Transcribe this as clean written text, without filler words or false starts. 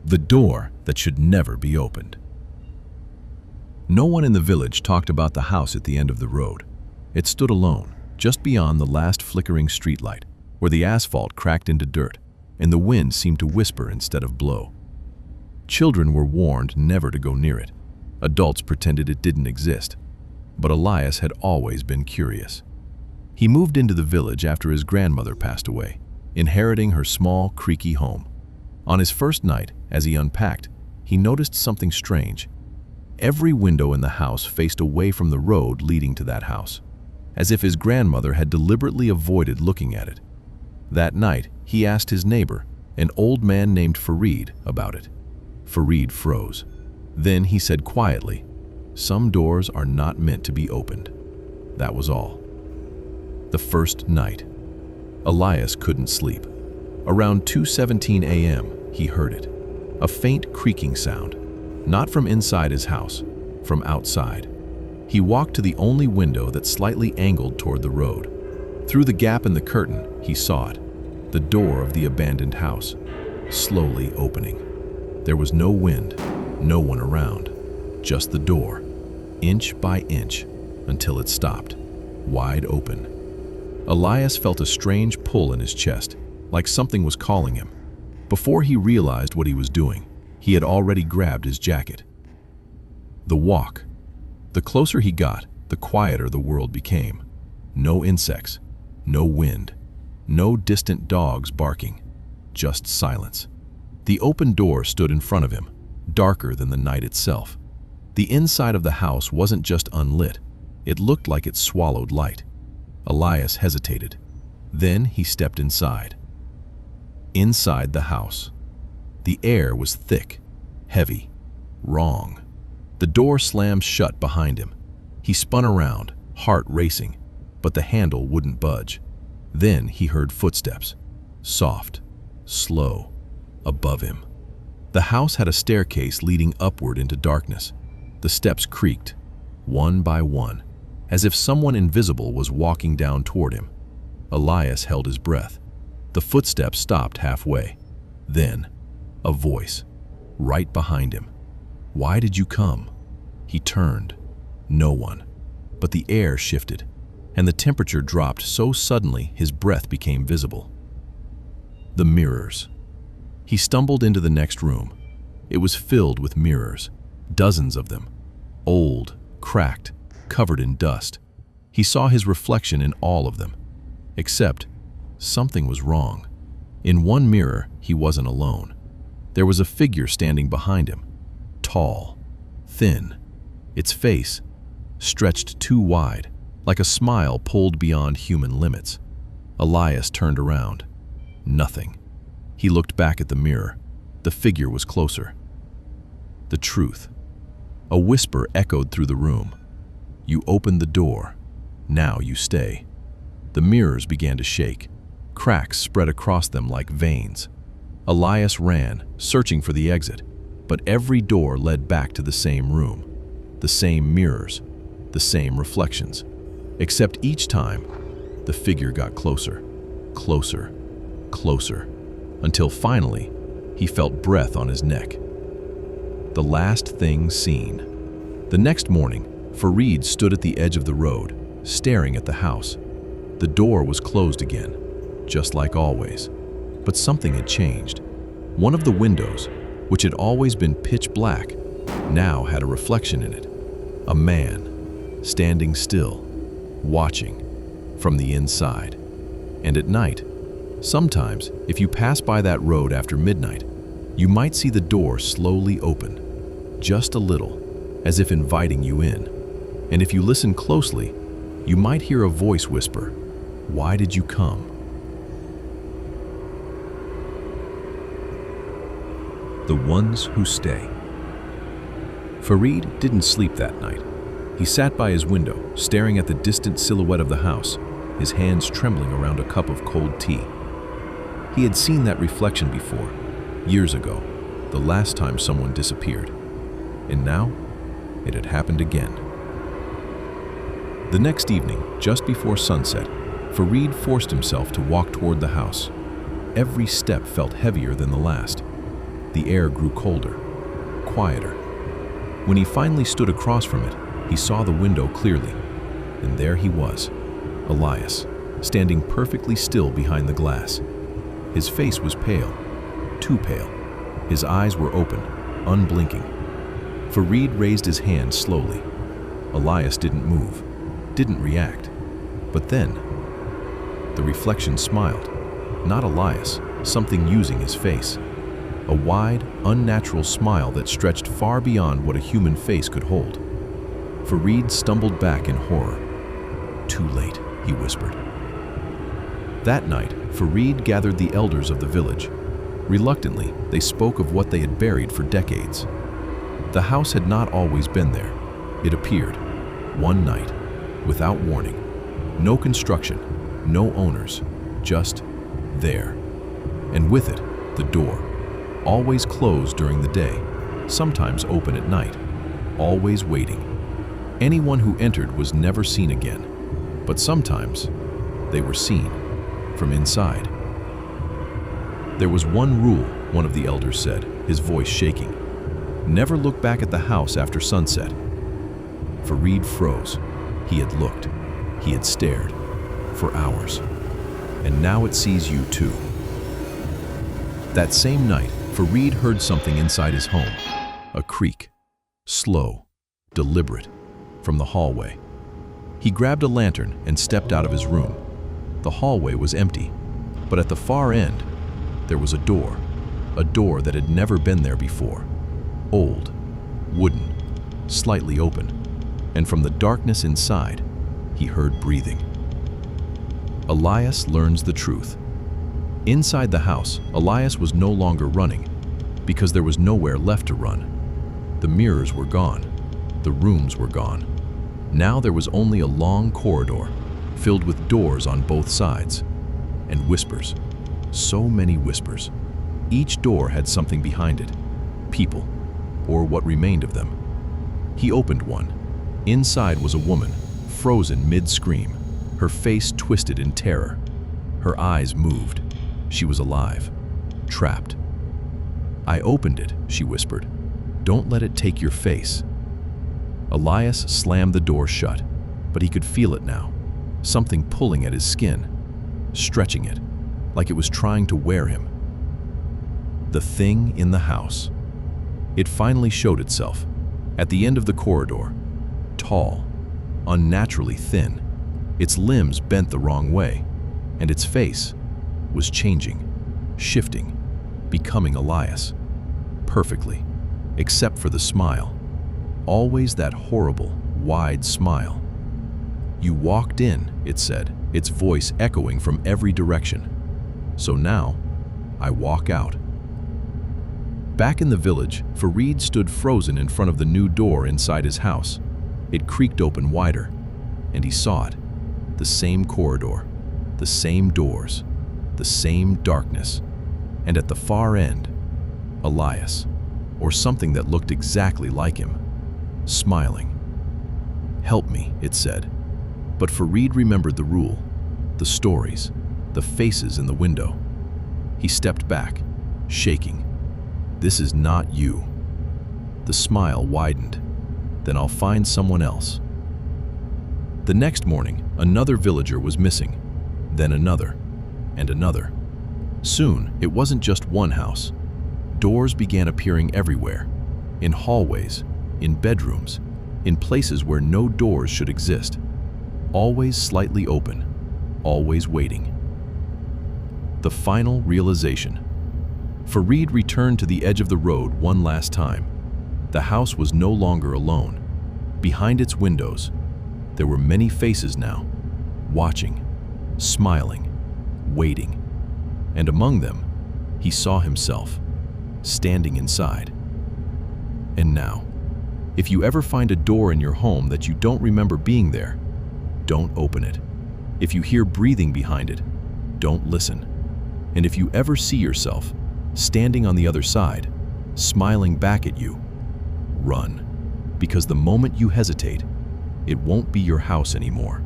The door that should never be opened. No one in the village talked about the house at the end of the road. It stood alone, just beyond the last flickering streetlight, where the asphalt cracked into dirt, and the wind seemed to whisper instead of blow. Children were warned never to go near it. Adults pretended it didn't exist. But Elias had always been curious. He moved into the village after his grandmother passed away, inheriting her small, creaky home. On his first night, as he unpacked, he noticed something strange. Every window in the house faced away from the road leading to that house, as if his grandmother had deliberately avoided looking at it. That night, he asked his neighbor, an old man named Farid, about it. Farid froze. Then he said quietly, "Some doors are not meant to be opened." That was all. The first night. Elias couldn't sleep. Around 2:17 a.m., he heard it. A faint creaking sound, not from inside his house, from outside. He walked to the only window that slightly angled toward the road. Through the gap in the curtain, he saw it. The door of the abandoned house, slowly opening. There was no wind, no one around, just the door, inch by inch, until it stopped, wide open. Elias felt a strange pull in his chest, like something was calling him. Before he realized what he was doing, he had already grabbed his jacket. The walk. The closer he got, the quieter the world became. No insects, no wind, no distant dogs barking, just silence. The open door stood in front of him, darker than the night itself. The inside of the house wasn't just unlit, it looked like it swallowed light. Elias hesitated. Then he stepped inside. Inside the house. The air was thick, heavy, wrong. The door slammed shut behind him. He spun around, heart racing, but the handle wouldn't budge. Then he heard footsteps, soft, slow, above him. The house had a staircase leading upward into darkness. The steps creaked, one by one, as if someone invisible was walking down toward him. Elias held his breath. The footsteps stopped halfway. Then, a voice, right behind him. "Why did you come?" He turned. No one. But the air shifted, and the temperature dropped so suddenly his breath became visible. The mirrors. He stumbled into the next room. It was filled with mirrors, dozens of them, old, cracked, covered in dust. He saw his reflection in all of them, except something was wrong. In one mirror, he wasn't alone. There was a figure standing behind him, tall, thin, its face stretched too wide, like a smile pulled beyond human limits. Elias turned around. Nothing. He looked back at the mirror. The figure was closer. The truth. A whisper echoed through the room. "You opened the door. Now you stay." The mirrors began to shake. Cracks spread across them like veins. Elias ran, searching for the exit, but every door led back to the same room. The same mirrors, the same reflections. Except each time, the figure got closer, closer, closer, until finally, he felt breath on his neck. The last thing seen. The next morning, Farid stood at the edge of the road, staring at the house. The door was closed again, just like always. But something had changed. One of the windows, which had always been pitch black, now had a reflection in it. A man, standing still, watching, from the inside. And at night, sometimes, if you pass by that road after midnight, you might see the door slowly open, just a little, as if inviting you in. And if you listen closely, you might hear a voice whisper, "Why did you come?" The ones who stay. Farid didn't sleep that night. He sat by his window, staring at the distant silhouette of the house, his hands trembling around a cup of cold tea. He had seen that reflection before, years ago, the last time someone disappeared. And now, it had happened again. The next evening, just before sunset, Farid forced himself to walk toward the house. Every step felt heavier than the last. The air grew colder, quieter. When he finally stood across from it, he saw the window clearly, and there he was, Elias, standing perfectly still behind the glass. His face was pale, too pale. His eyes were open, unblinking. Farid raised his hand slowly. Elias didn't move, didn't react. But then, the reflection smiled. Not Elias, something using his face. A wide, unnatural smile that stretched far beyond what a human face could hold. Farid stumbled back in horror. "Too late," he whispered. That night, Farid gathered the elders of the village. Reluctantly, they spoke of what they had buried for decades. The house had not always been there. It appeared, one night, without warning. No construction, no owners, just there. And with it, the door. Always closed during the day, sometimes open at night, always waiting. Anyone who entered was never seen again, but sometimes they were seen from inside. There was one rule, one of the elders said, his voice shaking. Never look back at the house after sunset. Farid froze. He had looked. He had stared. For hours. And now it sees you too. That same night, Farid heard something inside his home. A creak. Slow. Deliberate. From the hallway. He grabbed a lantern and stepped out of his room. The hallway was empty. But at the far end, there was a door that had never been there before. Old, wooden, slightly open, and from the darkness inside, he heard breathing. Elias learns the truth. Inside the house, Elias was no longer running, because there was nowhere left to run. The mirrors were gone. The rooms were gone. Now there was only a long corridor, filled with doors on both sides, and whispers. So many whispers. Each door had something behind it. People, or what remained of them. He opened one. Inside was a woman, frozen mid-scream, her face twisted in terror. Her eyes moved. She was alive, trapped. "I opened it," she whispered. "Don't let it take your face." Elias slammed the door shut, but he could feel it now, something pulling at his skin, stretching it, like it was trying to wear him. The thing in the house. It finally showed itself, at the end of the corridor, tall, unnaturally thin, its limbs bent the wrong way, and its face was changing, shifting, becoming Elias, perfectly, except for the smile. Always that horrible, wide smile. "You walked in," it said, its voice echoing from every direction. "So now, I walk out." Back in the village, Farid stood frozen in front of the new door inside his house. It creaked open wider, and he saw it. The same corridor, the same doors, the same darkness, and at the far end, Elias, or something that looked exactly like him, smiling. "Help me," it said. But Farid remembered the rule, the stories, the faces in the window. He stepped back, shaking. "This is not you." The smile widened. "Then I'll find someone else." The next morning, another villager was missing, then another, and another. Soon, it wasn't just one house. Doors began appearing everywhere, in hallways, in bedrooms, in places where no doors should exist. Always slightly open, always waiting. The final realization. Farid returned to the edge of the road one last time. The house was no longer alone. Behind its windows, there were many faces now, watching, smiling, waiting. And among them, he saw himself, standing inside. And now, if you ever find a door in your home that you don't remember being there, don't open it. If you hear breathing behind it, don't listen. And if you ever see yourself standing on the other side, smiling back at you, run. Because the moment you hesitate, it won't be your house anymore.